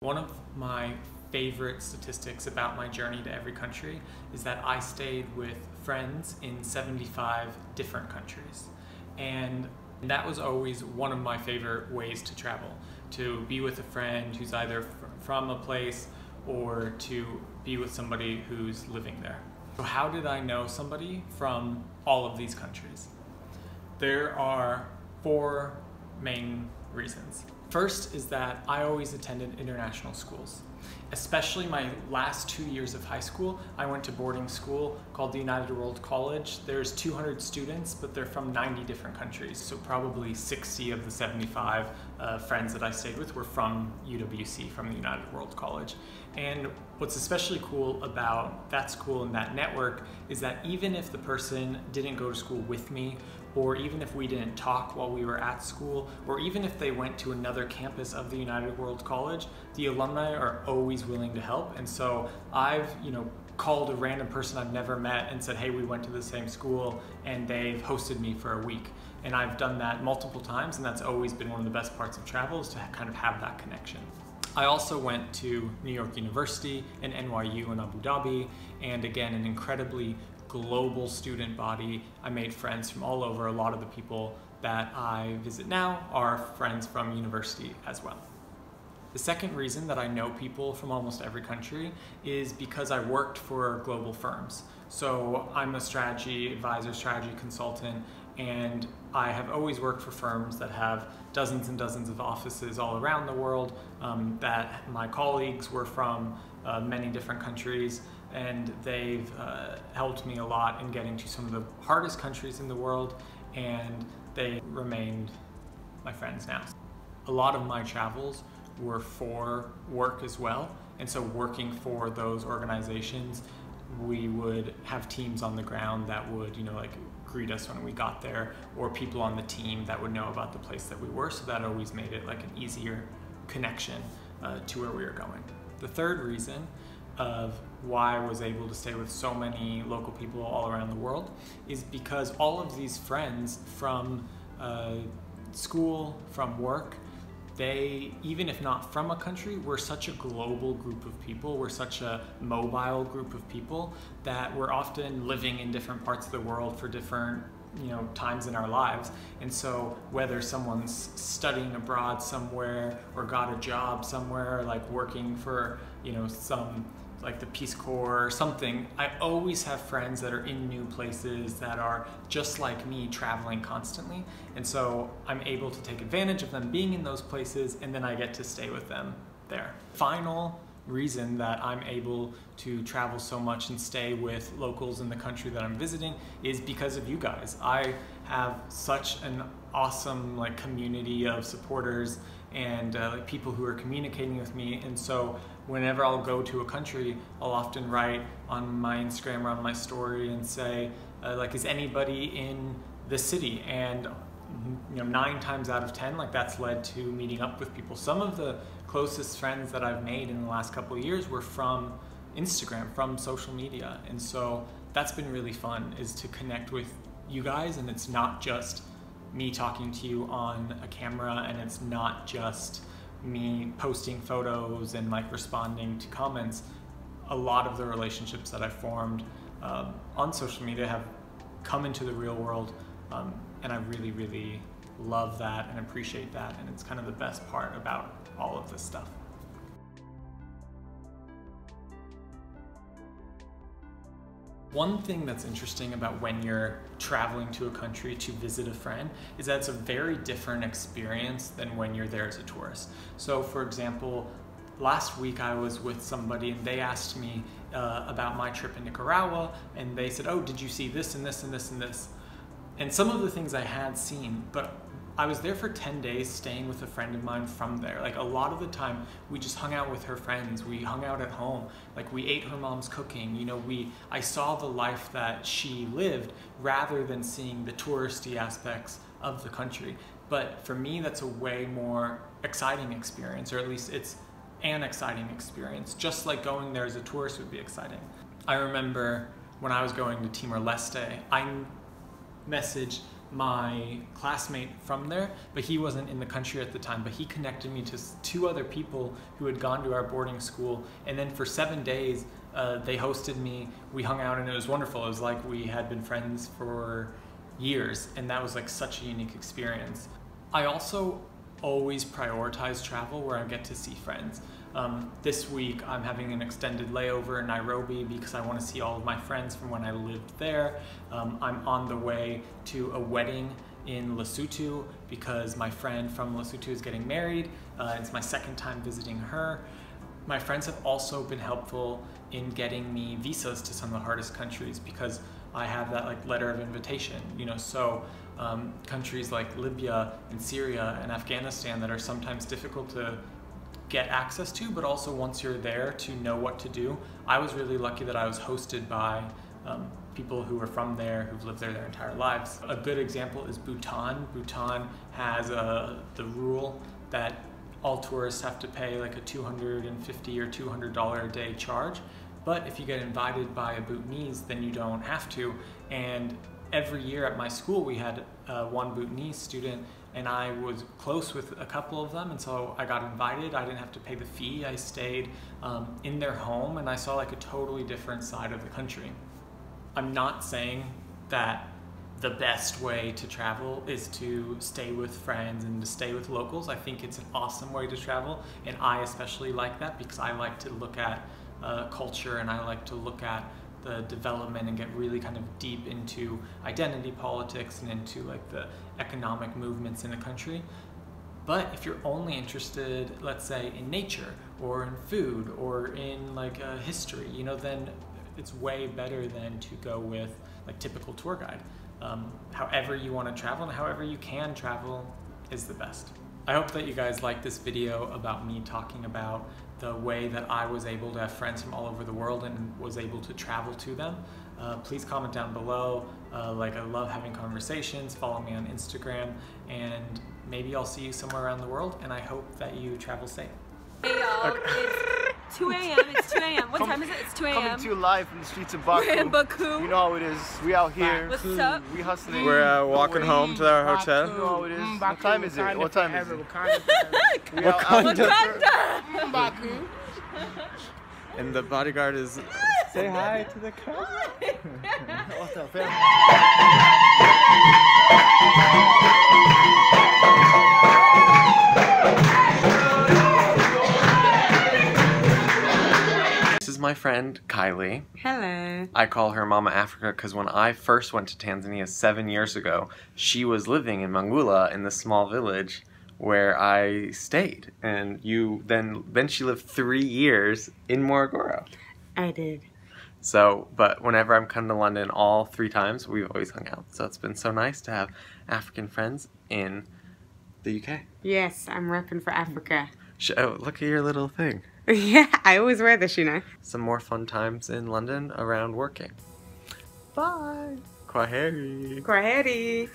One of my favorite statistics about my journey to every country is that I stayed with friends in 75 different countries. And that was always one of my favorite ways to travel, to be with a friend who's either from a place or to be with somebody who's living there. So how did I know somebody from all of these countries? There are four main reasons. First is that I always attended international schools. Especially my last 2 years of high school, I went to boarding school called the United World College. There's 200 students, but they're from 90 different countries. So probably 60 of the 75 friends that I stayed with were from UWC, from the United World College. And what's especially cool about that school and that network is that even if the person didn't go to school with me, or even if we didn't talk while we were at school, or even if they went to another campus of the United World College, the alumni are always willing to help. And so I've, called a random person I've never met and said, hey, we went to the same school, and they've hosted me for a week. And I've done that multiple times, and that's always been one of the best parts of travel, is to kind of have that connection. I also went to New York University and NYU in Abu Dhabi, and again, an incredibly global student body. I made friends from all over. A lot of the people that I visit now are friends from university as well. The second reason that I know people from almost every country is because I worked for global firms. So I'm a strategy advisor, strategy consultant, and I have always worked for firms that have dozens and dozens of offices all around the world, that my colleagues were from many different countries, and they've helped me a lot in getting to some of the hardest countries in the world, and they remained my friends now. A lot of my travels were for work as well, and so working for those organizations, we would have teams on the ground that would, greet us when we got there, or people on the team that would know about the place that we were, so that always made it like an easier connection to where we were going. The third reason of why I was able to stay with so many local people all around the world is because all of these friends from school, from work, they, even if not from a country, we're such a global group of people, we're such a mobile group of people that we're often living in different parts of the world for different times in our lives. And so whether someone's studying abroad somewhere or got a job somewhere, like working for some like the Peace Corps or something, I always have friends that are in new places that are just like me, traveling constantly. And so I'm able to take advantage of them being in those places, and then I get to stay with them there. Final reason that I'm able to travel so much and stay with locals in the country that I'm visiting is because of you guys. I have such an awesome community of supporters and people who are communicating with me, and so whenever I'll go to a country, I'll often write on my Instagram or on my story and say, is anybody in the city? And 9 times out of 10, that's led to meeting up with people. Some of the closest friends that I've made in the last couple of years were from Instagram, from social media. And so that's been really fun, is to connect with you guys, and it's not just me talking to you on a camera, and it's not just me posting photos and responding to comments. A lot of the relationships that I formed on social media have come into the real world, and I really, really love that and appreciate that, and it's kind of the best part about all of this stuff. One thing that's interesting about when you're traveling to a country to visit a friend is that it's a very different experience than when you're there as a tourist. So for example, last week I was with somebody and they asked me about my trip in Nicaragua, and they said, oh, did you see this and this and this and this? And some of the things I had seen, but I was there for 10 days staying with a friend of mine from there. A lot of the time we just hung out with her friends, we hung out at home, we ate her mom's cooking, I saw the life that she lived rather than seeing the touristy aspects of the country. But for me, that's a way more exciting experience, or at least it's an exciting experience, just like going there as a tourist would be exciting. I remember when I was going to Timor-Leste, I messaged my classmate from there, but he wasn't in the country at the time, but he connected me to 2 other people who had gone to our boarding school. And then for 7 days, they hosted me, we hung out, and it was wonderful. It was like we had been friends for years, and that was like such a unique experience. I also always prioritize travel where I get to see friends. This week I'm having an extended layover in Nairobi because I want to see all of my friends from when I lived there. I'm on the way to a wedding in Lesotho because my friend from Lesotho is getting married. It's my 2nd time visiting her. My friends have also been helpful in getting me visas to some of the hardest countries because I have that like letter of invitation, you know, so countries like Libya and Syria and Afghanistan that are sometimes difficult to get access to, but also once you're there to know what to do. I was really lucky that I was hosted by people who are from there, who've lived there their entire lives. A good example is Bhutan. Bhutan has the rule that all tourists have to pay like a $250 or $200 a day charge. But if you get invited by a Bhutanese, then you don't have to. And every year at my school, we had one Bhutanese student, and I was close with a couple of them, and so I got invited. I didn't have to pay the fee. I stayed in their home, and I saw like a totally different side of the country. I'm not saying that the best way to travel is to stay with friends and to stay with locals. I think it's an awesome way to travel, and I especially like that because I like to look at culture, and I like to look at the development and get really kind of deep into identity politics and into like the economic movements in a country. But if you're only interested, let's say, in nature or in food or in like history, you know, then it's way better than to go with like typical tour guide. However you want to travel and however you can travel is the best. I hope that you guys like this video about me talking about the way that I was able to have friends from all over the world and was able to travel to them. Please comment down below. Like, I love having conversations. Follow me on Instagram, and maybe I'll see you somewhere around the world, and I hope that you travel safe. Hey y'all, it's 2 a.m. It's 2 a.m. What time is it? It's 2 a.m. Coming to you live from the streets of Baku. We're in Baku. You know how it is. We out here. What's up? We hustling. We're walking home to our hotel. You know how it is. What time is it? What time is it? Wakanda. Baku. And the bodyguard is say hi to the camera. What's up, fam? This is my friend Kylie. Hello. I call her Mama Africa because when I first went to Tanzania 7 years ago, she was living in Mangula in this small village where I stayed. And then she lived 3 years in Morogoro. I did. So, but whenever I'm coming to London, all 3 times, we've always hung out. So it's been so nice to have African friends in the UK. Yes, I'm repping for Africa. Oh, look at your little thing. Yeah, I always wear this, you know. Some more fun times in London around working. Bye. Kwaheri. Kwaheri.